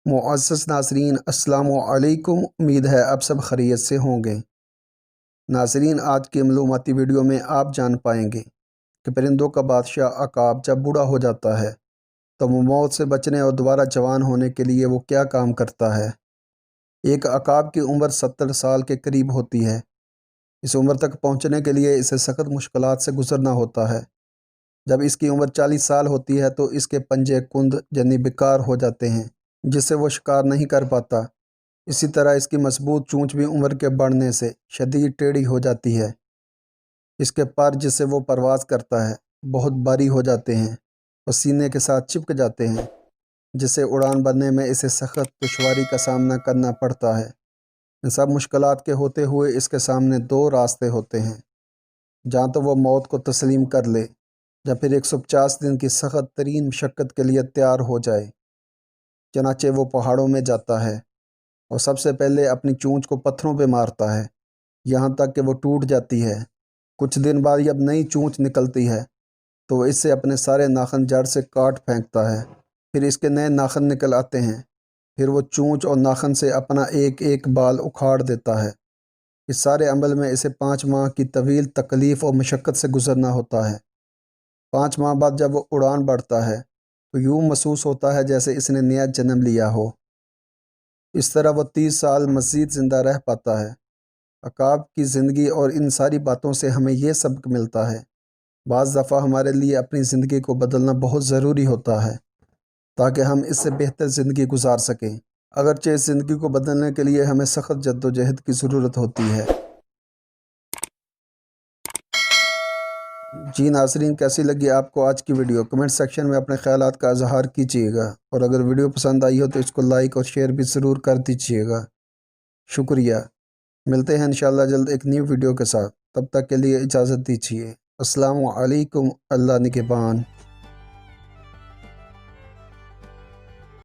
معزز ناظرین السلام علیکم، امید ہے آپ سب خیریت سے ہوں گے۔ ناظرین، آج کی معلوماتی ویڈیو میں آپ جان پائیں گے کہ پرندوں کا بادشاہ عقاب جب بوڑھا ہو جاتا ہے تو وہ موت سے بچنے اور دوبارہ جوان ہونے کے لیے وہ کیا کام کرتا ہے۔ ایک عقاب کی عمر 70 سال کے قریب ہوتی ہے۔ اس عمر تک پہنچنے کے لیے اسے سخت مشکلات سے گزرنا ہوتا ہے۔ جب اس کی عمر 40 سال ہوتی ہے تو اس کے پنجے کند یعنی بیکار ہو جاتے ہیں، جس سے وہ شکار نہیں کر پاتا۔ اسی طرح اس کی مضبوط چونچ بھی عمر کے بڑھنے سے شدید ٹیڑھی ہو جاتی ہے۔ اس کے پر جس سے وہ پرواز کرتا ہے بہت بھاری ہو جاتے ہیں اور سینے کے ساتھ چپک جاتے ہیں، جس سے اڑان بھرنے میں اسے سخت دشواری کا سامنا کرنا پڑتا ہے۔ ان سب مشکلات کے ہوتے ہوئے اس کے سامنے 2 راستے ہوتے ہیں، جہاں تو وہ موت کو تسلیم کر لے یا پھر 150 دن کی سخت ترین مشقت کے لیے تیار ہو جائے۔ چنانچہ وہ پہاڑوں میں جاتا ہے اور سب سے پہلے اپنی چونچ کو پتھروں پہ مارتا ہے، یہاں تک کہ وہ ٹوٹ جاتی ہے۔ کچھ دن بعد جب نئی چونچ نکلتی ہے تو وہ اس سے اپنے سارے ناخن جڑ سے کاٹ پھینکتا ہے، پھر اس کے نئے ناخن نکل آتے ہیں، پھر وہ چونچ اور ناخن سے اپنا ایک ایک بال اکھاڑ دیتا ہے۔ اس سارے عمل میں اسے 5 ماہ کی طویل تکلیف اور مشقت سے گزرنا ہوتا ہے۔ 5 ماہ بعد جب وہ اڑان بڑھتا ہے تو یوں محسوس ہوتا ہے جیسے اس نے نیا جنم لیا ہو۔ اس طرح وہ 30 سال مزید زندہ رہ پاتا ہے۔ عقاب کی زندگی اور ان ساری باتوں سے ہمیں یہ سبق ملتا ہے، بعض دفعہ ہمارے لیے اپنی زندگی کو بدلنا بہت ضروری ہوتا ہے تاکہ ہم اس سے بہتر زندگی گزار سکیں۔ اگرچہ اس زندگی کو بدلنے کے لیے ہمیں سخت جدوجہد کی ضرورت ہوتی ہے۔ جی ناظرین، کیسی لگی آپ کو آج کی ویڈیو؟ کمنٹ سیکشن میں اپنے خیالات کا اظہار کیجیے گا، اور اگر ویڈیو پسند آئی ہو تو اس کو لائک اور شیئر بھی ضرور کر دیجیے گا۔ شکریہ۔ ملتے ہیں انشاءاللہ جلد ایک نیو ویڈیو کے ساتھ، تب تک کے لیے اجازت دیجیے۔ السلام علیکم، اللہ نگہبان۔